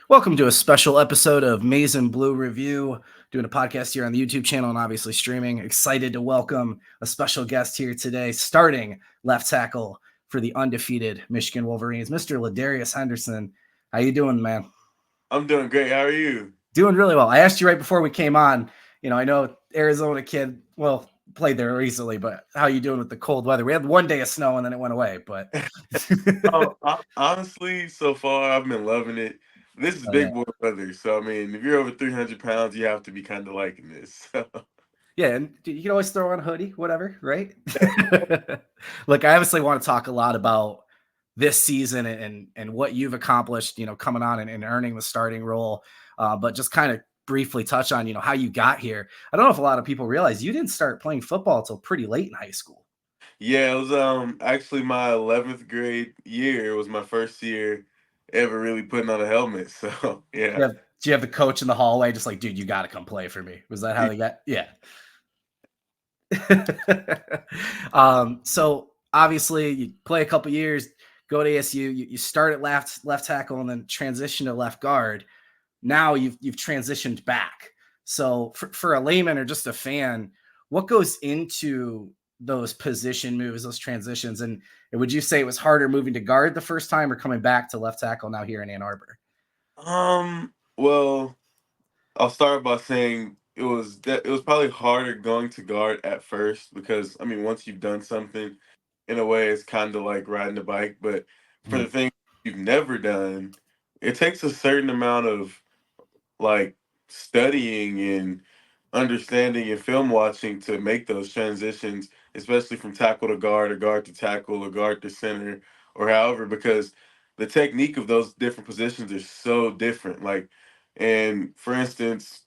Welcome to a special episode of Maize and Blue Review, doing a podcast here on the YouTube channel and obviously streaming. Excited to welcome a special guest here today, starting left tackle for the undefeated Michigan Wolverines, Mr. Ladarius Henderson. How you doing, man? I'm doing great. How are you? Doing really well. I asked you right before we came on, I know Arizona kid, well, played there recently, but how you doing with the cold weather? We had one day of snow and then it went away, but Honestly, so far I've been loving it. This is oh, yeah. big boy weather, so I mean, if you're over 300 pounds, you have to be kind of liking this. Yeah, and you can always throw on a hoodie, whatever, right? Look, I obviously want to talk a lot about this season and what you've accomplished, coming on and earning the starting role. But just kind of briefly touch on, how you got here. I don't know if a lot of people realize you didn't start playing football until pretty late in high school. Yeah, it was actually my 11th grade year. It was my first year ever really putting on a helmet. So yeah. Do you have the coach in the hallway just like, dude, you got to come play for me? Was that how they got? Yeah. So obviously you play a couple years, go to ASU, you start at left tackle and then transition to left guard. Now you've transitioned back. So for a layman or just a fan, what goes into those position moves, those transitions? And would you say it was harder moving to guard the first time or coming back to left tackle now here in Ann Arbor? Well, I'll start by saying it was probably harder going to guard at first because I mean once you've done something, in a way it's kind of like riding a bike. But for Mm. the thing you've never done, it takes a certain amount of like studying and understanding and film watching to make those transitions, especially from tackle to guard or guard to tackle or guard to center or however, because the technique of those different positions is so different. Like, and for instance,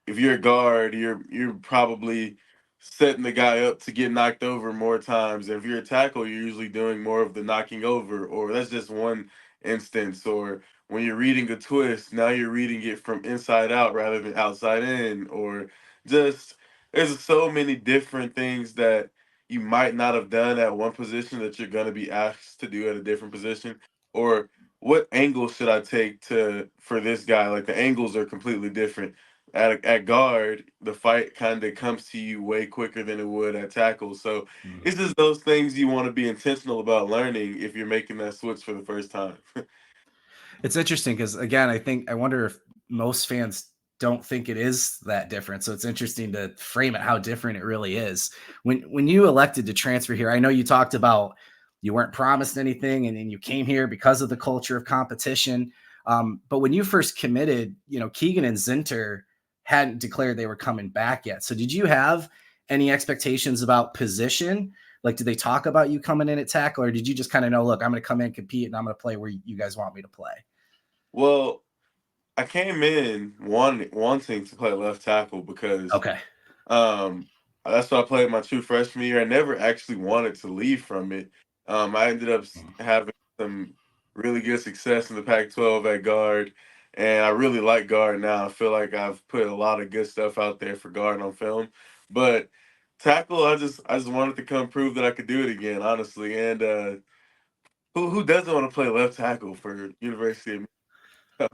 if you're a guard, you're probably setting the guy up to get knocked over more times. And if you're a tackle, you're usually doing more of the knocking over, or that's just one instance. Or when you're reading a twist, now you're reading it from inside out rather than outside in, or just there's so many different things that you might not have done at one position that you're going to be asked to do at a different position. Or what angle should I take to for this guy? Like the angles are completely different at guard, the fight kind of comes to you way quicker than it would at tackle. So Mm. it's just those things you want to be intentional about learning if you're making that switch for the first time. It's interesting because again, I wonder if most fans don't think it is that different. So it's interesting to frame it how different it really is. When you elected to transfer here, I know you talked about you weren't promised anything and you came here because of the culture of competition. But when you first committed, Keegan and Zinter hadn't declared they were coming back yet. So did you have any expectations about position? Like, did they talk about you coming in at tackle, or did you just kind of know, look, I'm going to come in, compete, and I'm going to play where you guys want me to play? Well, I came in wanting to play left tackle because Okay. um, that's what I played my true freshman year. I never actually wanted to leave from it. I ended up having some really good success in the Pac-12 at guard, and I really like guard now. I feel like I've put a lot of good stuff out there for guard on film, but tackle, I just wanted to come prove that I could do it again, honestly. And who doesn't want to play left tackle for University of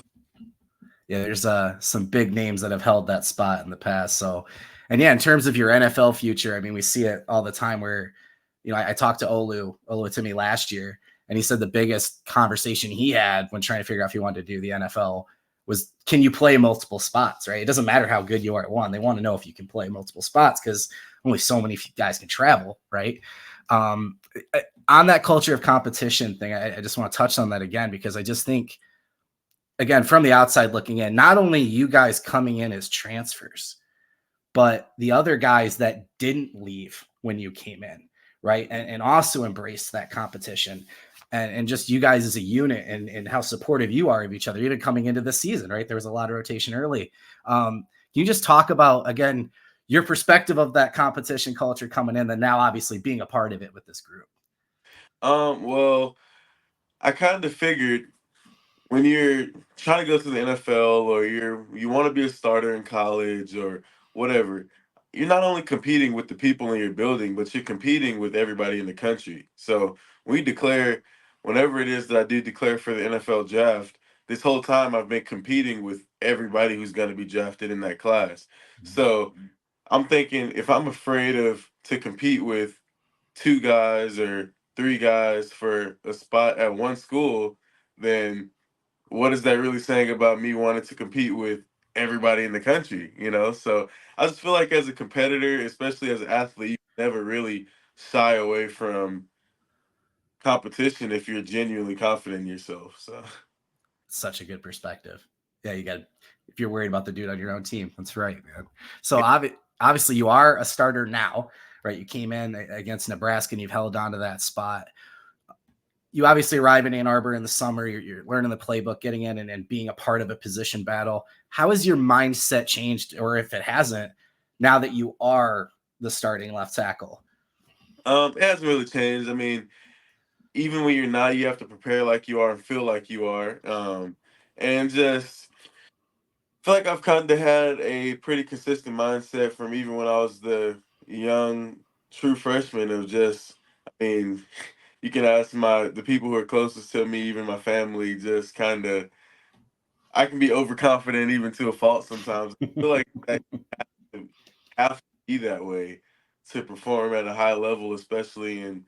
Yeah, there's some big names that have held that spot in the past. So, and yeah, in terms of your NFL future, I mean, we see it all the time where, I talked to Olu to me last year, and he said the biggest conversation he had when trying to figure out if he wanted to do the NFL was, can you play multiple spots, right? It doesn't matter how good you are at one. They want to know if you can play multiple spots because only so many guys can travel, right? Um, on that culture of competition thing, I just want to touch on that again because I just think, again, from the outside looking in, not only you guys coming in as transfers, but the other guys that didn't leave when you came in, right? And also embraced that competition. And just you guys as a unit and how supportive you are of each other, even coming into the season, right? There was a lot of rotation early. Can you just talk about, again, your perspective of that competition culture coming in, and now obviously being a part of it with this group? Well, I kind of figured when you're trying to go to the NFL or you want to be a starter in college or whatever, you're not only competing with the people in your building, but you're competing with everybody in the country. So we declare, whenever it is that I do declare for the NFL draft, this whole time I've been competing with everybody who's going to be drafted in that class. So I'm thinking if I'm afraid of to compete with two guys or three guys for a spot at one school, then what is that really saying about me wanting to compete with everybody in the country? So I just feel like as a competitor, especially as an athlete, you never really shy away from competition if you're genuinely confident in yourself. So Such a good perspective. Yeah, you got, if you're worried about the dude on your own team, that's right, man. So yeah. obviously you are a starter now, right? You came in against Nebraska and you've held on to that spot. You obviously arrive in Ann Arbor in the summer. You're learning the playbook, getting in and being a part of a position battle. How has your mindset changed, or if it hasn't, now that you are the starting left tackle? It hasn't really changed. I mean, even when you're not, you have to prepare like you are and feel like you are. And just feel like I've kind of had a pretty consistent mindset from even when I was the young true freshman of just, I mean, you can ask the people who are closest to me, even my family, just kind of, I can be overconfident even to a fault sometimes. I feel like that you have to be that way to perform at a high level, especially in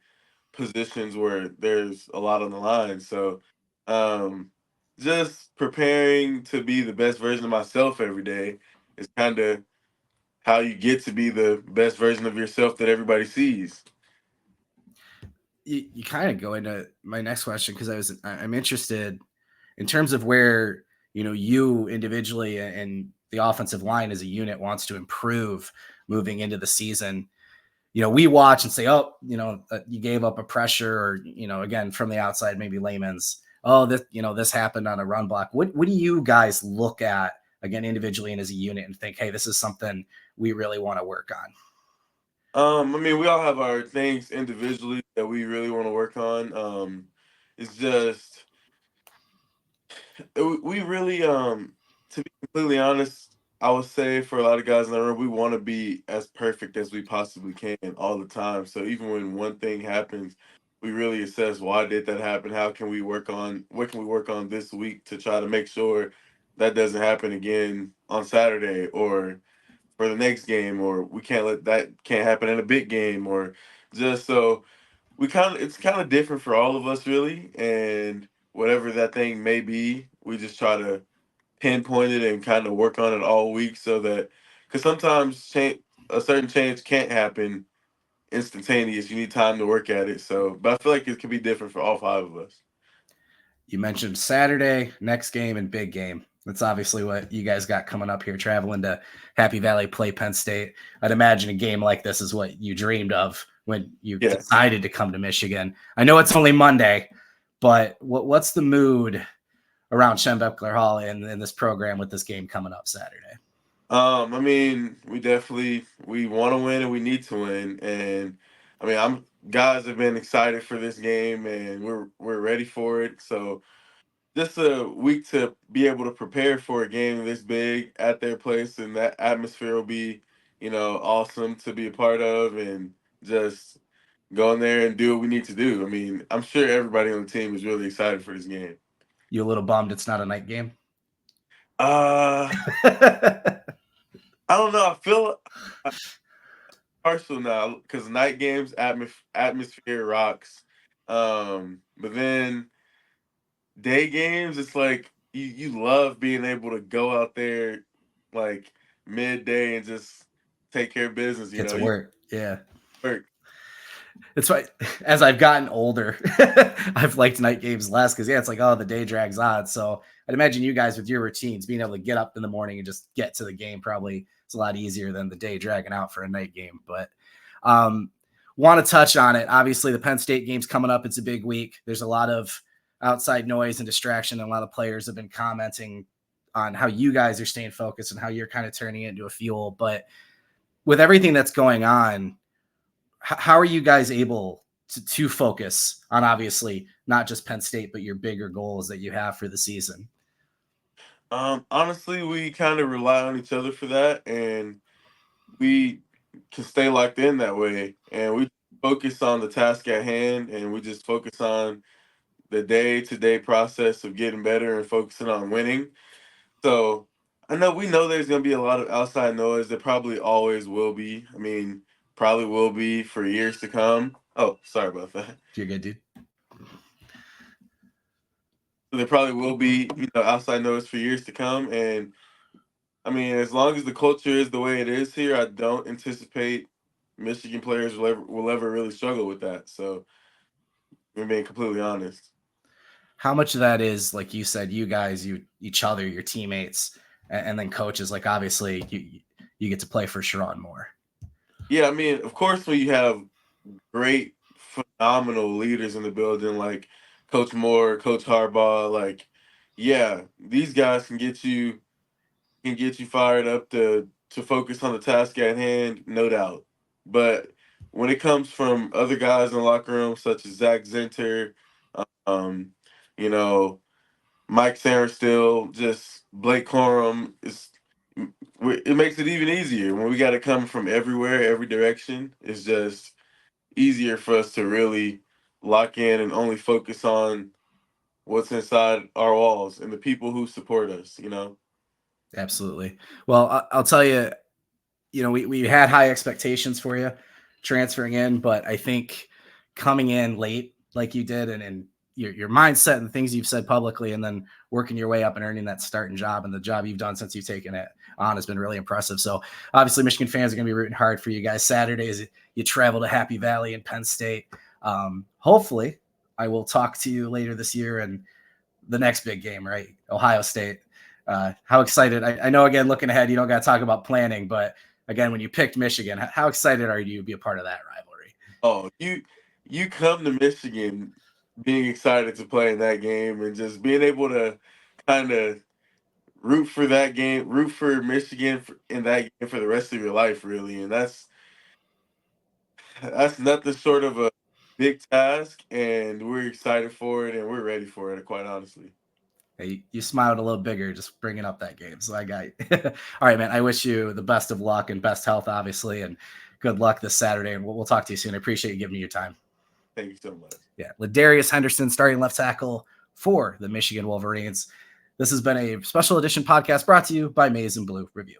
positions where there's a lot on the line. So, um, just preparing to be the best version of myself every day is kind of how you get to be the best version of yourself that everybody sees. You kind of go into my next question because I'm interested in terms of where you individually and the offensive line as a unit wants to improve moving into the season. We watch and say, oh, you gave up a pressure, or again from the outside, maybe layman's, oh, this happened on a run block. What do you guys look at again individually and as a unit and think, hey, this is something we really want to work on? I mean, we all have our things individually that we really want to work on. It's just we really to be completely honest, I would say for a lot of guys in the room, we want to be as perfect as we possibly can all the time. So even when one thing happens, we really assess why did that happen? How can we work on what can we work on this week to try to make sure that doesn't happen again on Saturday or for the next game, or we can't let that can't happen in a big game, or just so we kind of it's kind of different for all of us really, and whatever that thing may be, we just try to pinpoint it and kind of work on it all week so that because sometimes a certain change can't happen instantaneous. You need time to work at it. So, but I feel like it could be different for all five of us. You mentioned Saturday, next game, and big game. That's obviously what you guys got coming up here, traveling to Happy Valley, play Penn State. I'd imagine a game like this is what you dreamed of when you Yes. decided to come to Michigan. I know it's only Monday, but what's the mood around Schembechler Hall in this program with this game coming up Saturday? I mean, we want to win and we need to win, and I mean, I'm guys have been excited for this game and we're ready for it. So just a week to be able to prepare for a game this big at their place, and that atmosphere will be, awesome to be a part of, and just go in there and do what we need to do. I mean, I'm sure everybody on the team is really excited for this game. You a little bummed it's not a night game? Uh, I don't know. I feel partial now because night games atmosphere rocks, but then day games, it's like you love being able to go out there like midday and just take care of business. Get to You work. Yeah. work. It's why as I've gotten older, I've liked night games less because it's like, oh, the day drags on. So I'd imagine you guys with your routines being able to get up in the morning and just get to the game probably is a lot easier than the day dragging out for a night game. But um, want to touch on it. Obviously, the Penn State game's coming up. It's a big week. There's a lot of outside noise and distraction, and a lot of players have been commenting on how you guys are staying focused and how you're kind of turning it into a fuel. But with everything that's going on, how are you guys able to focus on obviously not just Penn State, but your bigger goals that you have for the season? Honestly, we kind of rely on each other for that, and we can stay locked in that way. And we focus on the task at hand, and we just focus on the day-to-day process of getting better and focusing on winning. So we know there's going to be a lot of outside noise. There probably always will be. I mean, probably will be for years to come. Oh, sorry about that. You're good, dude. There probably will be, outside noise for years to come. And I mean, as long as the culture is the way it is here, I don't anticipate Michigan players will ever really struggle with that. So, I'm being completely honest. How much of that is, like you said, you guys, each other, your teammates, and then coaches? Like, obviously, you get to play for Sharon Moore. Yeah, I mean, of course, when you have great, phenomenal leaders in the building like Coach Moore, Coach Harbaugh, like, yeah, these guys can get you fired up to focus on the task at hand, no doubt. But when it comes from other guys in the locker room, such as Zach Zinter, um, you know, Mike Sarenstill, just Blake Corum, it makes it even easier when we got to come from everywhere, every direction. It's just easier for us to really lock in and only focus on what's inside our walls and the people who support us. Absolutely. Well, I'll tell you, we had high expectations for you transferring in, but I think coming in late like you did, and your mindset and the things you've said publicly, and then working your way up and earning that starting job, and the job you've done since you've taken it on has been really impressive. So obviously Michigan fans are going to be rooting hard for you guys. Saturdays, you travel to Happy Valley and Penn State. Hopefully I will talk to you later this year and the next big game, right? Ohio State. How excited? I know, again, looking ahead, you don't got to talk about planning, but again, when you picked Michigan, how excited are you to be a part of that rivalry? Oh, you come to Michigan being excited to play in that game and just being able to kind of root for that game, root for Michigan in that game for the rest of your life, really. And that's nothing short of a big task, and we're excited for it and we're ready for it, quite honestly. Hey, you smiled a little bigger just bringing up that game. So I got you. All right, man. I wish you the best of luck and best health, obviously, and good luck this Saturday. And we'll talk to you soon. I appreciate you giving me your time. Thank you so much. Yeah. Ladarius Henderson, starting left tackle for the Michigan Wolverines. This has been a special edition podcast brought to you by Maize and Blue Review.